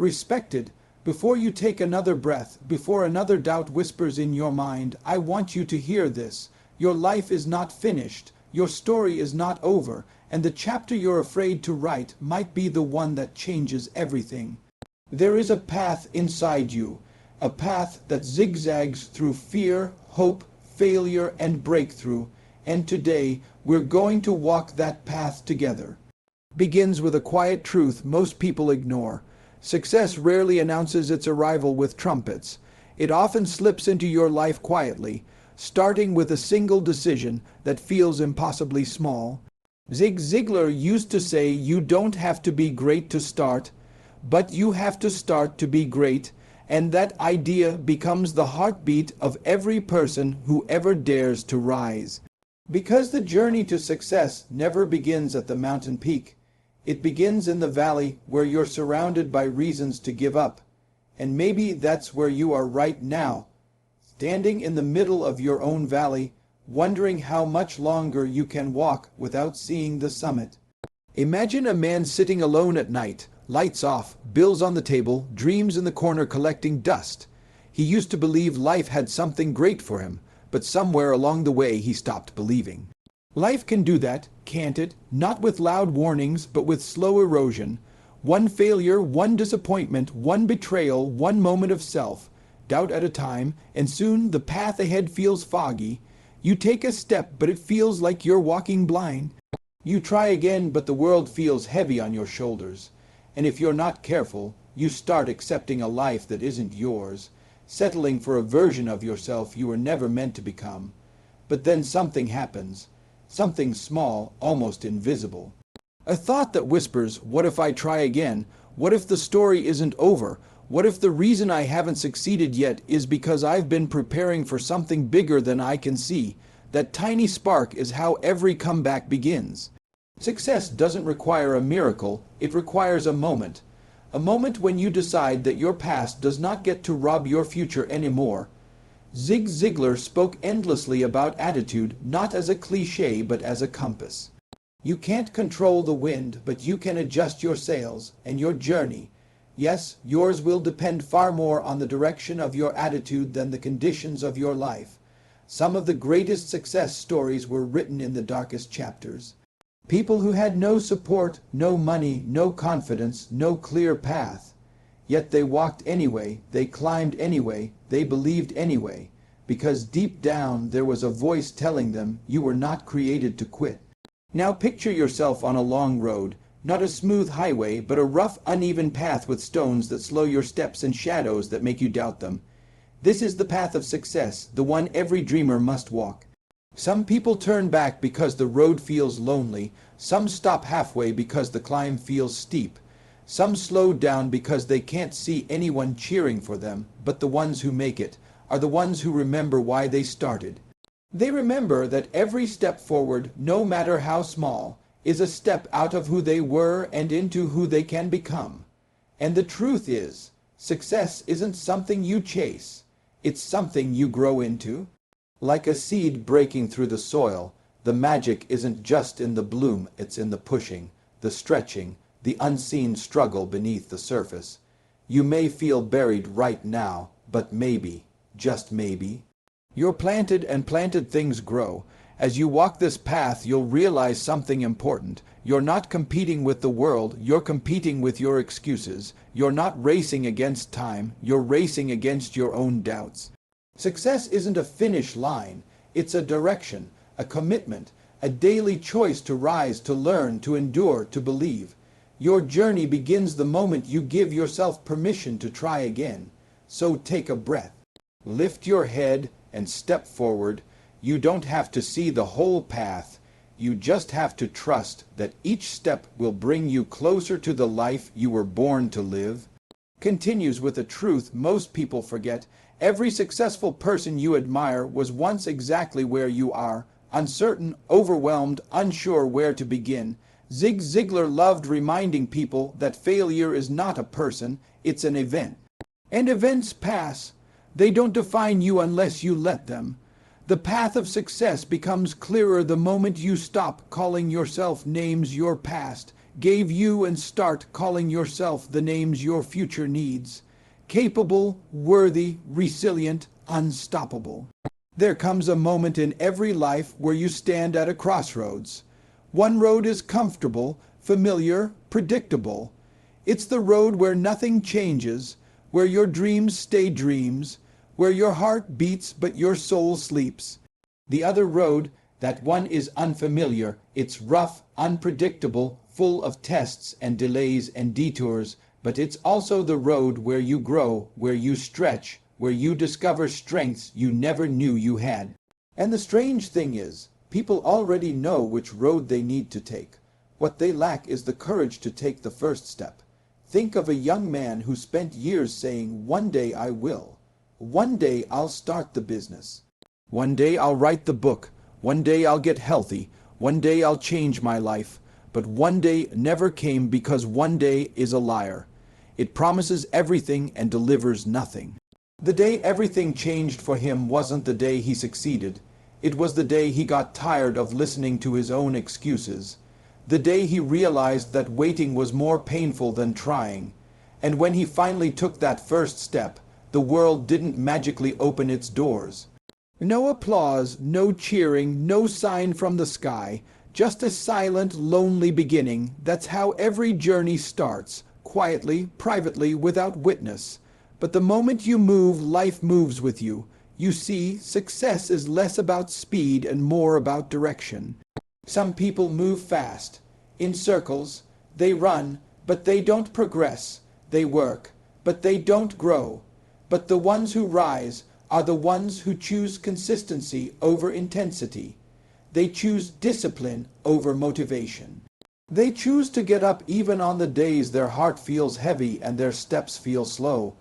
Respected, before you take another breath, before another doubt whispers in your mind, I want you to hear this. Your life is not finished, your story is not over, and the chapter you're afraid to write might be the one that changes everything. There is a path inside you, a path that zigzags through fear, hope, failure, and breakthrough, and today we're going to walk that path together. Begins with a quiet truth most people ignore. Success rarely announces its arrival with trumpets. It often slips into your life quietly, starting with a single decision that feels impossibly small. Zig Ziglar used to say you don't have to be great to start, but you have to start to be great, and that idea becomes the heartbeat of every person who ever dares to rise. Because the journey to success never begins at the mountain peak. It begins in the valley where you're surrounded by reasons to give up. And maybe that's where you are right now, standing in the middle of your own valley, wondering how much longer you can walk without seeing the summit. Imagine a man sitting alone at night, lights off, bills on the table, dreams in the corner collecting dust. He used to believe life had something great for him, but somewhere along the way he stopped believing. Life can do that, can't it? Not with loud warnings, but with slow erosion. One failure, one disappointment, one betrayal, one moment of self-doubt at a time, and soon the path ahead feels foggy. You take a step, but it feels like you're walking blind. You try again, but the world feels heavy on your shoulders. And if you're not careful, you start accepting a life that isn't yours, settling for a version of yourself you were never meant to become. But then something happens. Something small, almost invisible. A thought that whispers, what if I try again? What if the story isn't over? What if the reason I haven't succeeded yet is because I've been preparing for something bigger than I can see? That tiny spark is how every comeback begins. Success doesn't require a miracle, it requires a moment. A moment when you decide that your past does not get to rob your future anymore. Zig Ziglar spoke endlessly about attitude, not as a cliché but as a compass. You can't control the wind, but you can adjust your sails and your journey. Yes, yours will depend far more on the direction of your attitude than the conditions of your life. Some of the greatest success stories were written in the darkest chapters. People who had no support, no money, no confidence, no clear path. Yet they walked anyway, they climbed anyway, they believed anyway, because deep down there was a voice telling them you were not created to quit. Now picture yourself on a long road, not a smooth highway, but a rough, uneven path with stones that slow your steps and shadows that make you doubt them. This is the path of success, the one every dreamer must walk. Some people turn back because the road feels lonely, some stop halfway because the climb feels steep. Some slow down because they can't see anyone cheering for them, but the ones who make it are the ones who remember why they started. They remember that every step forward, no matter how small, is a step out of who they were and into who they can become. And the truth is, success isn't something you chase, it's something you grow into. Like a seed breaking through the soil, the magic isn't just in the bloom, it's in the pushing, the stretching, the unseen struggle beneath the surface. You may feel buried right now, but maybe, just maybe, you're planted and planted things grow. As you walk this path, you'll realize something important. You're not competing with the world, you're competing with your excuses. You're not racing against time, you're racing against your own doubts. Success isn't a finish line, it's a direction, a commitment, a daily choice to rise, to learn, to endure, to believe. Your journey begins the moment you give yourself permission to try again. So take a breath, lift your head, and step forward. You don't have to see the whole path. You just have to trust that each step will bring you closer to the life you were born to live. Continues with a truth most people forget. Every successful person you admire was once exactly where you are, uncertain, overwhelmed, unsure where to begin. Zig Ziglar loved reminding people that failure is not a person, it's an event. And events pass. They don't define you unless you let them. The path of success becomes clearer the moment you stop calling yourself names your past. gave you and start calling yourself the names your future needs. Capable, worthy, resilient, unstoppable. There comes a moment in every life where you stand at a crossroads. One road is comfortable, familiar, predictable. It's the road where nothing changes, where your dreams stay dreams, where your heart beats but your soul sleeps. The other road, that one is unfamiliar. It's rough, unpredictable, full of tests and delays and detours, but it's also the road where you grow, where you stretch, where you discover strengths you never knew you had. And the strange thing is, people already know which road they need to take. What they lack is the courage to take the first step. Think of a young man who spent years saying, "One day I will. One day I'll start the business. One day I'll write the book. One day I'll get healthy. One day I'll change my life." But one day never came because one day is a liar. It promises everything and delivers nothing. The day everything changed for him wasn't the day he succeeded. It was the day he got tired of listening to his own excuses. The day he realized that waiting was more painful than trying. And when he finally took that first step, the world didn't magically open its doors. No applause, no cheering, no sign from the sky. Just a silent, lonely beginning. That's how every journey starts, quietly, privately, without witness. But the moment you move, life moves with you. You see, success is less about speed and more about direction. Some people move fast, in circles. They run, but they don't progress. They work, but they don't grow. But the ones who rise are the ones who choose consistency over intensity. They choose discipline over motivation. They choose to get up even on the days their heart feels heavy and their steps feel slow.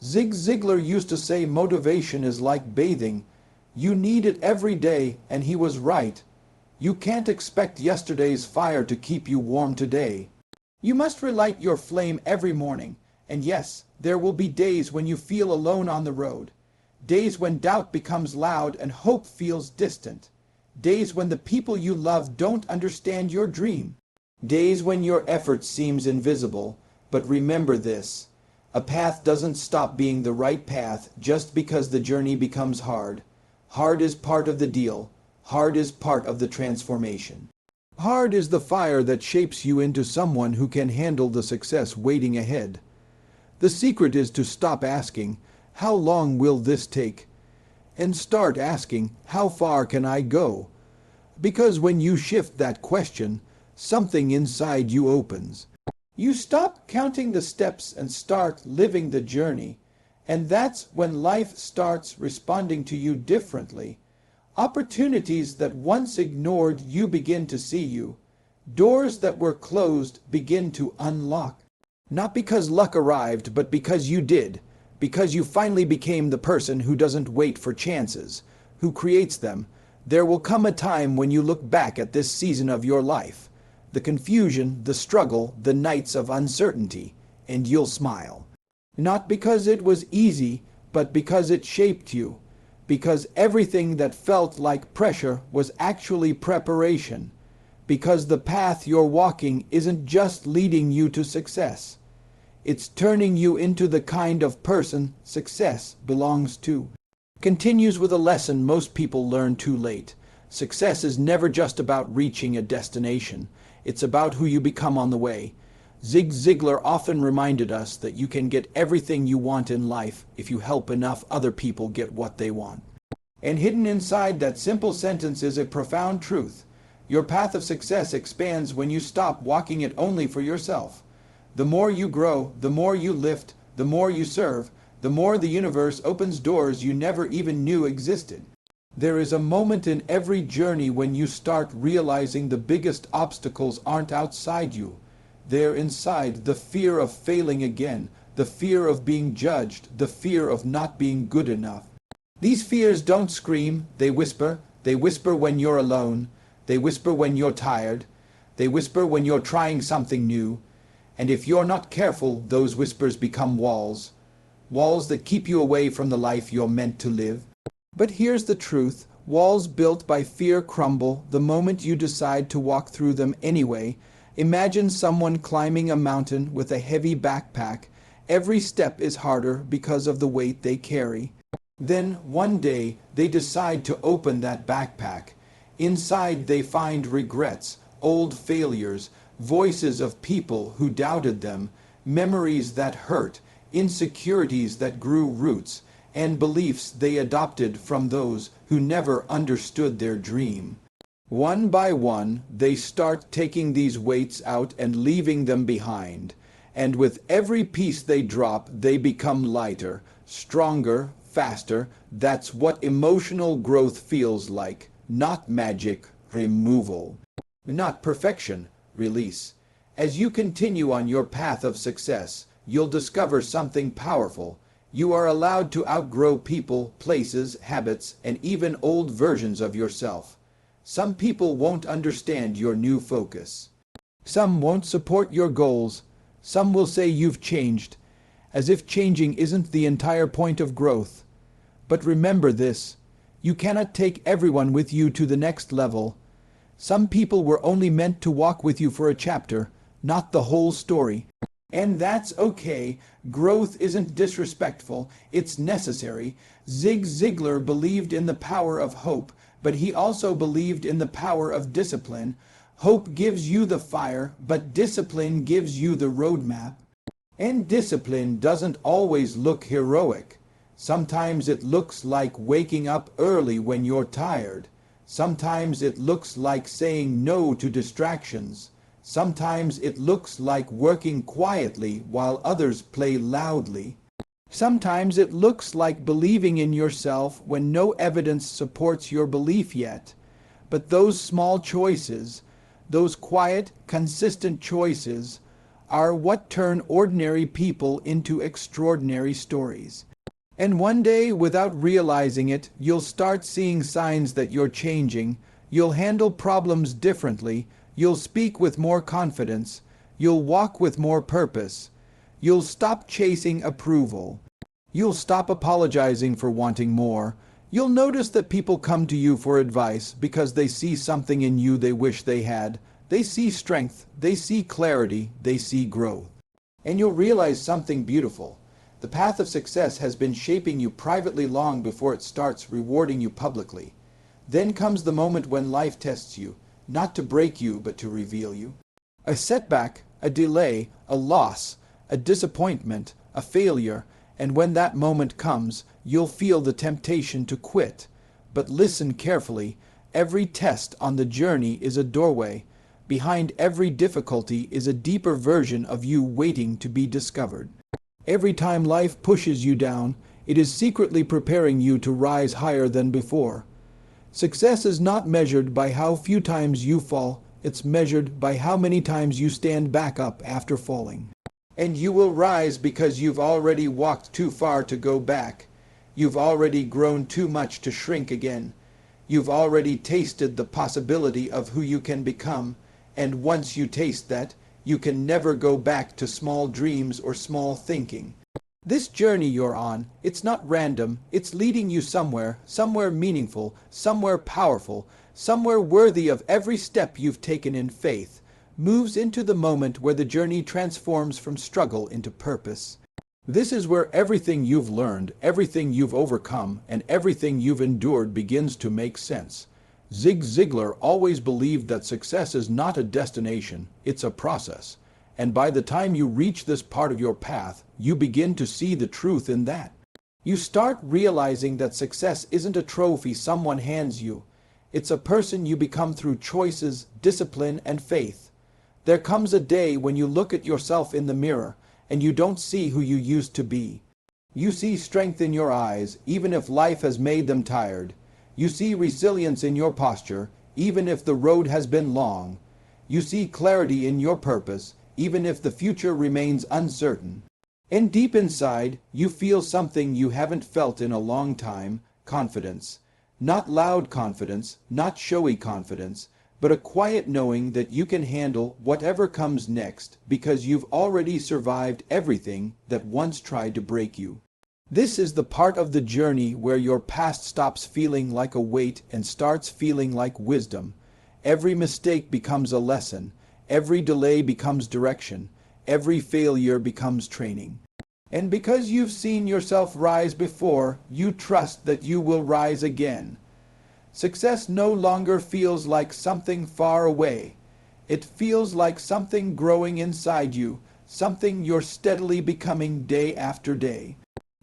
Zig Ziglar used to say motivation is like bathing. You need it every day, and he was right. You can't expect yesterday's fire to keep you warm today. You must relight your flame every morning. And yes, there will be days when you feel alone on the road. Days when doubt becomes loud and hope feels distant. Days when the people you love don't understand your dream. Days when your effort seems invisible. But remember this. A path doesn't stop being the right path just because the journey becomes hard. Hard is part of the deal. Hard is part of the transformation. Hard is the fire that shapes you into someone who can handle the success waiting ahead. The secret is to stop asking, "How long will this take?" and start asking, "How far can I go?" Because when you shift that question, something inside you opens. You stop counting the steps and start living the journey. And that's when life starts responding to you differently. Opportunities that once ignored you begin to see you. Doors that were closed begin to unlock. Not because luck arrived, but because you did. Because you finally became the person who doesn't wait for chances, who creates them. There will come a time when you look back at this season of your life. The confusion, the struggle, the nights of uncertainty, and you'll smile. Not because it was easy, but because it shaped you. Because everything that felt like pressure was actually preparation. Because the path you're walking isn't just leading you to success. It's turning you into the kind of person success belongs to. Continues with a lesson most people learn too late. Success is never just about reaching a destination. It's about who you become on the way. Zig Ziglar often reminded us that you can get everything you want in life if you help enough other people get what they want. And hidden inside that simple sentence is a profound truth. Your path of success expands when you stop walking it only for yourself. The more you grow, the more you lift, the more you serve, the more the universe opens doors you never even knew existed. There is a moment in every journey when you start realizing the biggest obstacles aren't outside you. They're inside. The fear of failing again, the fear of being judged, the fear of not being good enough. These fears don't scream, they whisper. They whisper when you're alone. They whisper when you're tired. They whisper when you're trying something new. And if you're not careful, those whispers become walls. Walls that keep you away from the life you're meant to live. But here's the truth. Walls built by fear crumble the moment you decide to walk through them anyway. Imagine someone climbing a mountain with a heavy backpack. Every step is harder because of the weight they carry. Then, one day, they decide to open that backpack. Inside they find regrets, old failures, voices of people who doubted them, memories that hurt, insecurities that grew roots, and beliefs they adopted from those who never understood their dream. One by one, they start taking these weights out and leaving them behind. And with every piece they drop, they become lighter, stronger, faster. That's what emotional growth feels like. Not magic, removal. Not perfection, release. As you continue on your path of success, you'll discover something powerful. You are allowed to outgrow people, places, habits, and even old versions of yourself. Some people won't understand your new focus. Some won't support your goals. Some will say you've changed, as if changing isn't the entire point of growth. But remember this, you cannot take everyone with you to the next level. Some people were only meant to walk with you for a chapter, not the whole story. And that's okay. Growth isn't disrespectful, it's necessary. Zig Ziglar believed in the power of hope, but he also believed in the power of discipline. Hope gives you the fire, but discipline gives you the roadmap. And discipline doesn't always look heroic. Sometimes it looks like waking up early when you're tired. Sometimes it looks like saying no to distractions. Sometimes it looks like working quietly while others play loudly. Sometimes it looks like believing in yourself when no evidence supports your belief yet. But those small choices, those quiet, consistent choices, are what turn ordinary people into extraordinary stories. And one day, without realizing it, you'll start seeing signs that you're changing. You'll handle problems differently. You'll speak with more confidence. You'll walk with more purpose. You'll stop chasing approval. You'll stop apologizing for wanting more. You'll notice that people come to you for advice because they see something in you they wish they had. They see strength. They see clarity. They see growth. And you'll realize something beautiful. The path of success has been shaping you privately long before it starts rewarding you publicly. Then comes the moment when life tests you, not to break you, but to reveal you. A setback, a delay, a loss, a disappointment, a failure, and when that moment comes, you'll feel the temptation to quit. But listen carefully. Every test on the journey is a doorway. Behind every difficulty is a deeper version of you waiting to be discovered. Every time life pushes you down, it is secretly preparing you to rise higher than before. Success is not measured by how few times you fall, it's measured by how many times you stand back up after falling. And you will rise because you've already walked too far to go back. You've already grown too much to shrink again. You've already tasted the possibility of who you can become, and once you taste that, you can never go back to small dreams or small thinking. This journey you're on, it's not random, it's leading you somewhere, somewhere meaningful, somewhere powerful, somewhere worthy of every step you've taken in faith, moves into the moment where the journey transforms from struggle into purpose. This is where everything you've learned, everything you've overcome, and everything you've endured begins to make sense. Zig Ziglar always believed that success is not a destination, it's a process. And by the time you reach this part of your path, you begin to see the truth in that. You start realizing that success isn't a trophy someone hands you. It's a person you become through choices, discipline, and faith. There comes a day when you look at yourself in the mirror, and you don't see who you used to be. You see strength in your eyes, even if life has made them tired. You see resilience in your posture, even if the road has been long. You see clarity in your purpose, even if the future remains uncertain. And deep inside, you feel something you haven't felt in a long time, confidence. Not loud confidence, not showy confidence, but a quiet knowing that you can handle whatever comes next because you've already survived everything that once tried to break you. This is the part of the journey where your past stops feeling like a weight and starts feeling like wisdom. Every mistake becomes a lesson. Every delay becomes direction. Every failure becomes training. And because you've seen yourself rise before, you trust that you will rise again. Success no longer feels like something far away. It feels like something growing inside you, something you're steadily becoming day after day.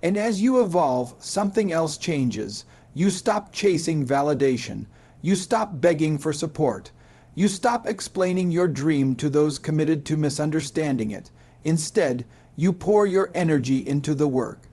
And as you evolve, something else changes. You stop chasing validation. You stop begging for support. You stop explaining your dream to those committed to misunderstanding it. Instead, you pour your energy into the work,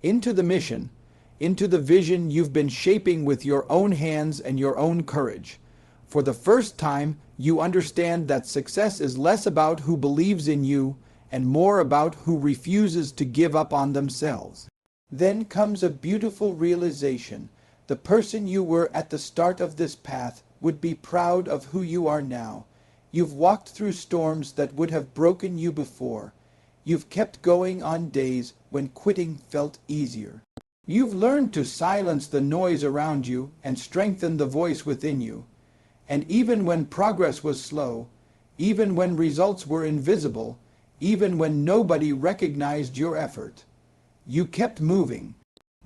into the mission, into the vision you've been shaping with your own hands and your own courage. For the first time, you understand that success is less about who believes in you and more about who refuses to give up on themselves. Then comes a beautiful realization. The person you were at the start of this path would be proud of who you are now. You've walked through storms that would have broken you before. You've kept going on days when quitting felt easier. You've learned to silence the noise around you and strengthen the voice within you. And even when progress was slow, even when results were invisible, even when nobody recognized your effort, you kept moving.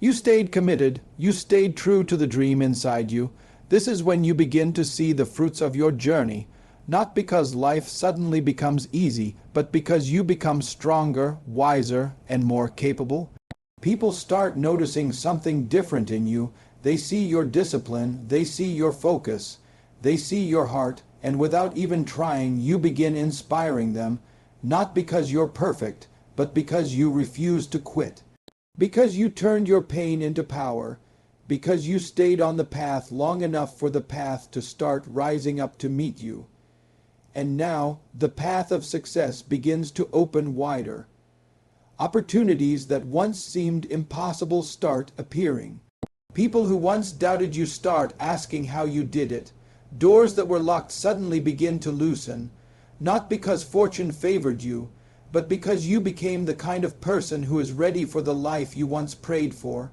You stayed committed. You stayed true to the dream inside you. This is when you begin to see the fruits of your journey, not because life suddenly becomes easy, but because you become stronger, wiser, and more capable. People start noticing something different in you. They see your discipline, they see your focus, they see your heart, and without even trying, you begin inspiring them, not because you're perfect, but because you refuse to quit. Because you turned your pain into power, because you stayed on the path long enough for the path to start rising up to meet you. And now, the path of success begins to open wider. Opportunities that once seemed impossible start appearing. People who once doubted you start asking how you did it. Doors that were locked suddenly begin to loosen, not because fortune favored you, but because you became the kind of person who is ready for the life you once prayed for.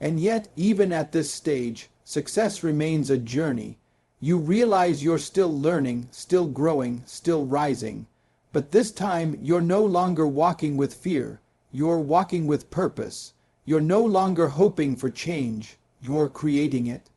And yet, even at this stage, success remains a journey. You realize you're still learning, still growing, still rising. But this time, you're no longer walking with fear. You're walking with purpose. You're no longer hoping for change. You're creating it.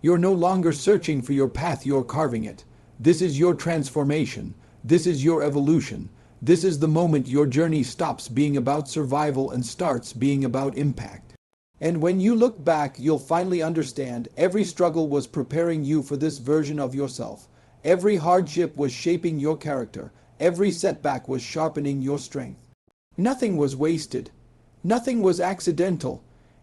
You're no longer searching for your path, you're carving it. This is your transformation. This is your evolution. This is the moment your journey stops being about survival and starts being about impact. And when you look back, you'll finally understand every struggle was preparing you for this version of yourself. Every hardship was shaping your character. Every setback was sharpening your strength. Nothing was wasted. Nothing was accidental.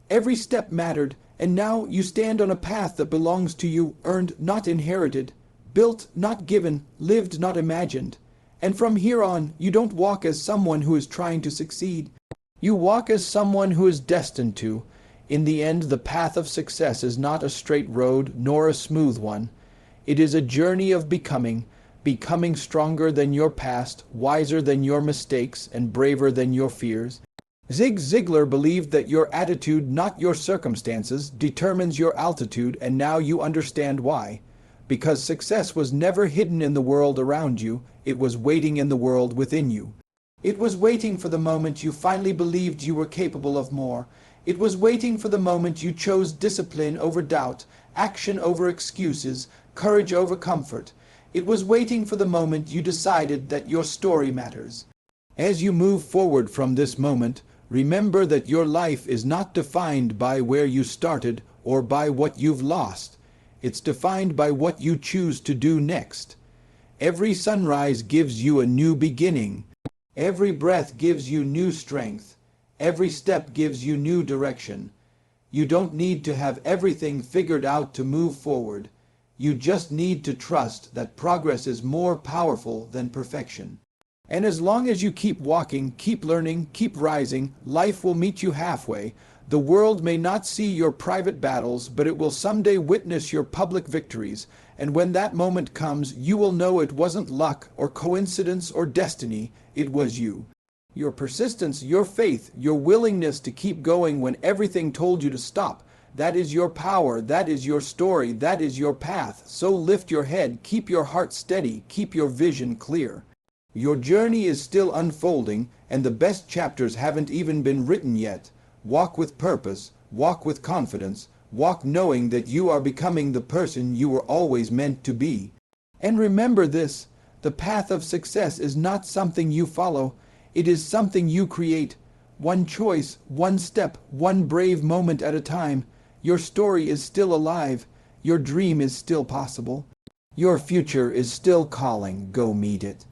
Every step mattered, and now you stand on a path that belongs to you, earned, not inherited, built, not given, lived, not imagined. And from here on, you don't walk as someone who is trying to succeed. You walk as someone who is destined to. In the end, the path of success is not a straight road, nor a smooth one. It is a journey of becoming stronger than your past, wiser than your mistakes, and braver than your fears. Zig Ziglar believed that your attitude, not your circumstances, determines your altitude, and now you understand why. Because success was never hidden in the world around you, it was waiting in the world within you. It was waiting for the moment you finally believed you were capable of more. It was waiting for the moment you chose discipline over doubt, action over excuses, courage over comfort. It was waiting for the moment you decided that your story matters. As you move forward from this moment, remember that your life is not defined by where you started or by what you've lost. It's defined by what you choose to do next. Every sunrise gives you a new beginning. Every breath gives you new strength. Every step gives you new direction. You don't need to have everything figured out to move forward. You just need to trust that progress is more powerful than perfection. And as long as you keep walking, keep learning, keep rising, life will meet you halfway. The world may not see your private battles, but it will someday witness your public victories. And when that moment comes, you will know it wasn't luck or coincidence or destiny, it was you. Your persistence, your faith, your willingness to keep going when everything told you to stop. That is your power, that is your story, that is your path. So lift your head, keep your heart steady, keep your vision clear. Your journey is still unfolding, and the best chapters haven't even been written yet. Walk with purpose, walk with confidence, walk knowing that you are becoming the person you were always meant to be. And remember this, the path of success is not something you follow, it is something you create. One choice, one step, one brave moment at a time. Your story is still alive. Your dream is still possible. Your future is still calling. Go meet it.